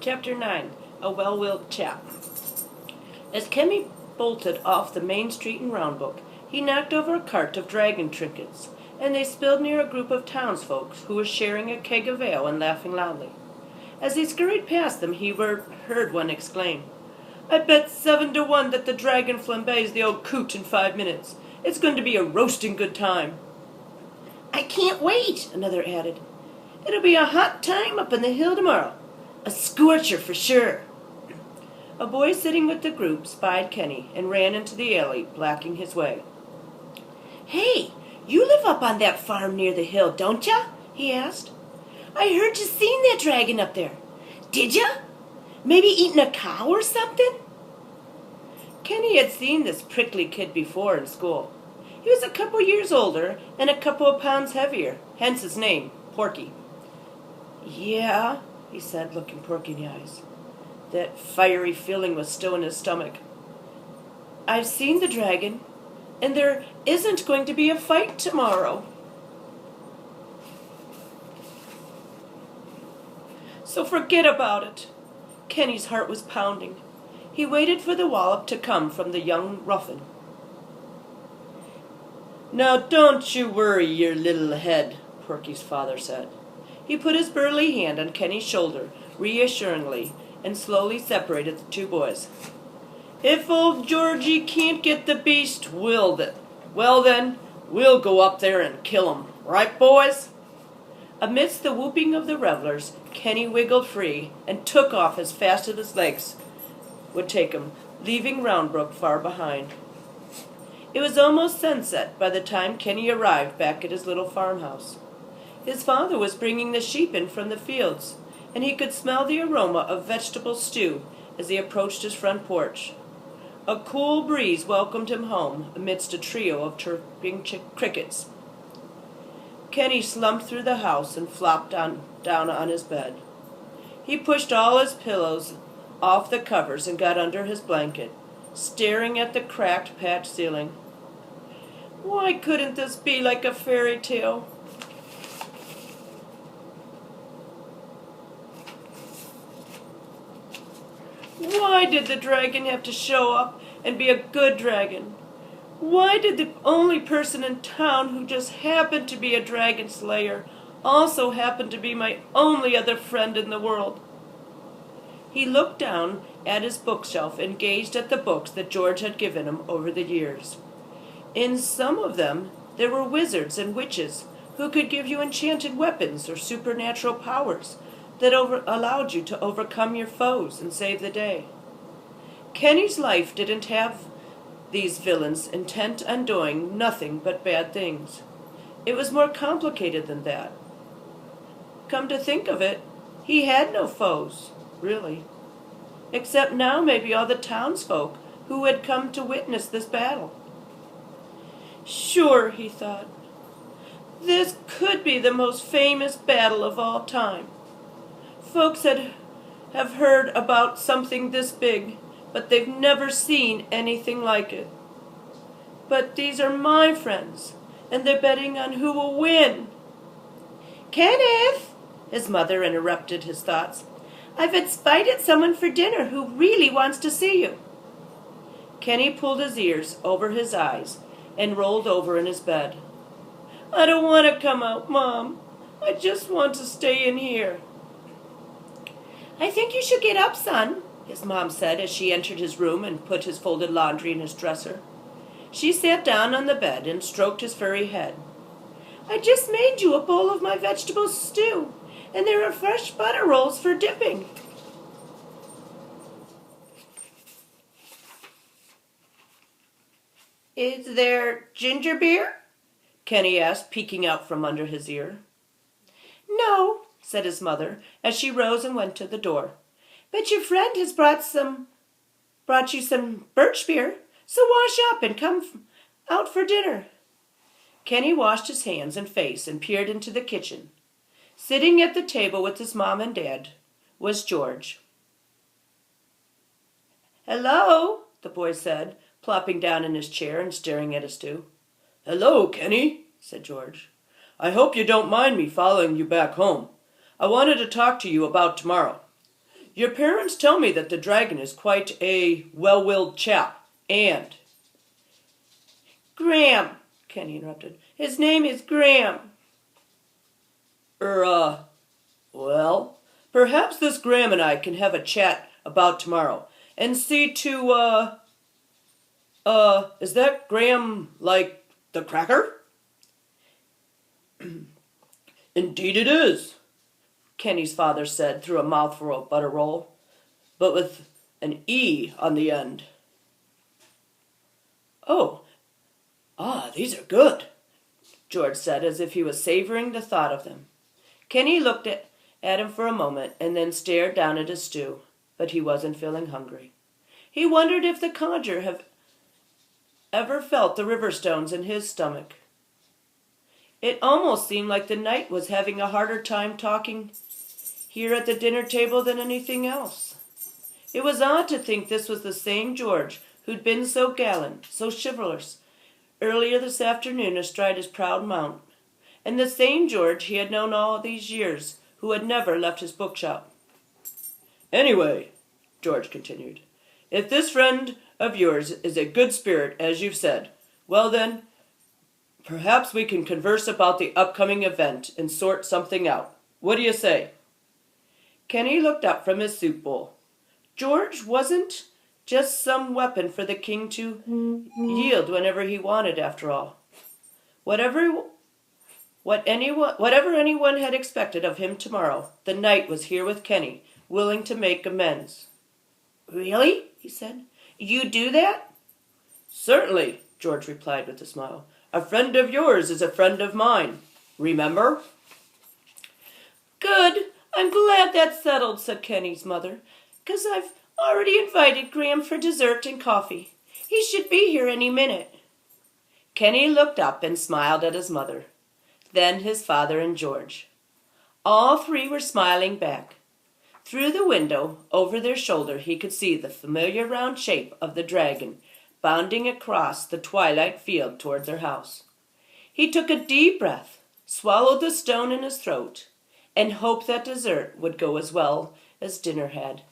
Chapter 9. A Well-Willed Chap. As Kenny bolted off the main street in Roundbrook, he knocked over a cart of dragon trinkets, and they spilled near a group of townsfolk who were sharing a keg of ale and laughing loudly. As he scurried past them, he heard one exclaim, "I bet 7 to 1 that the dragon flambés the old coot in 5 minutes. It's going to be a roasting good time." "I can't wait," another added. "It'll be a hot time up on the hill tomorrow. A scorcher for sure." A boy sitting with the group spied Kenny and ran into the alley, blocking his way. "Hey, you live up on that farm near the hill, don't ya?" he asked. "I heard you seen that dragon up there. Did ya? Maybe eating a cow or something?" Kenny had seen this prickly kid before in school. He was a couple years older and a couple of pounds heavier, hence his name, Porky. "Yeah," he said, looking Porky in the eyes. That fiery feeling was still in his stomach. "I've seen the dragon, and there isn't going to be a fight tomorrow. So forget about it." Kenny's heart was pounding. He waited for the wallop to come from the young ruffin. "Now don't you worry your little head," Porky's father said. He put his burly hand on Kenny's shoulder reassuringly and slowly separated the two boys. "If old Georgie can't get the beast, we'll then, we'll go up there and kill him. Right, boys?" Amidst the whooping of the revelers, Kenny wiggled free and took off as fast as his legs would take him, leaving Roundbrook far behind. It was almost sunset by the time Kenny arrived back at his little farmhouse. His father was bringing the sheep in from the fields, and he could smell the aroma of vegetable stew as he approached his front porch. A cool breeze welcomed him home amidst a trio of chirping crickets. Kenny slumped through the house and flopped down on his bed. He pushed all his pillows off the covers and got under his blanket, staring at the cracked patch ceiling. Why couldn't this be like a fairy tale? Why did the dragon have to show up and be a good dragon? Why did the only person in town who just happened to be a dragon slayer also happen to be my only other friend in the world? He looked down at his bookshelf and gazed at the books that George had given him over the years. In some of them, there were wizards and witches who could give you enchanted weapons or supernatural powers that allowed you to overcome your foes and save the day. Kenny's life didn't have these villains intent on doing nothing but bad things. It was more complicated than that. Come to think of it, he had no foes, really, except now maybe all the townsfolk who had come to witness this battle. Sure, he thought, this could be the most famous battle of all time. Folks have heard about something this big, but they've never seen anything like it. But these are my friends, and they're betting on who will win. "Kenneth," his mother interrupted his thoughts, "I've invited someone for dinner who really wants to see you." Kenny pulled his ears over his eyes and rolled over in his bed. "I don't want to come out, Mom. I just want to stay in here." "I think you should get up, son," his mom said as she entered his room and put his folded laundry in his dresser. She sat down on the bed and stroked his furry head. "I just made you a bowl of my vegetable stew, and there are fresh butter rolls for dipping." "Is there ginger beer?" Kenny asked, peeking out from under his ear. "No," said his mother, as she rose and went to the door. "But your friend has brought you some birch beer, so wash up and come out for dinner." Kenny washed his hands and face and peered into the kitchen. Sitting at the table with his mom and dad was George. "Hello," the boy said, plopping down in his chair and staring at his stew. "Hello, Kenny," said George. "I hope you don't mind me following you back home. I wanted to talk to you about tomorrow." Your parents tell me that the dragon is quite a well-willed chap, and... Graham, Kenny interrupted. His name is Graham. Well, perhaps this Graham and I can have a chat about tomorrow, and see to, is that Graham like the cracker? Indeed it is, Kenny's father said through a mouthful of butter roll, but with an E on the end. Oh, these are good, George said as if he was savoring the thought of them. Kenny looked at him for a moment and then stared down at his stew, but he wasn't feeling hungry. He wondered if the codger had ever felt the river stones in his stomach. It almost seemed like the knight was having a harder time talking here at the dinner table than anything else. It was odd to think this was the same George who'd been so gallant, so chivalrous, earlier this afternoon astride his proud mount, and the same George he had known all these years, who had never left his bookshop. Anyway, George continued, if this friend of yours is a good spirit, as you've said, well then, perhaps we can converse about the upcoming event and sort something out. What do you say? Kenny looked up from his soup bowl. George wasn't just some weapon for the king to yield whenever he wanted, after all. Whatever anyone had expected of him tomorrow, the knight was here with Kenny, willing to make amends. Really? He said. You do that? Certainly, George replied with a smile. A friend of yours is a friend of mine. Remember? Good. I'm glad that's settled, said Kenny's mother, 'cause I've already invited Graham for dessert and coffee. He should be here any minute. Kenny looked up and smiled at his mother, then his father and George. All three were smiling back. Through the window, over their shoulder, he could see the familiar round shape of the dragon bounding across the twilight field toward their house. He took a deep breath, swallowed the stone in his throat, and hoped that dessert would go as well as dinner had.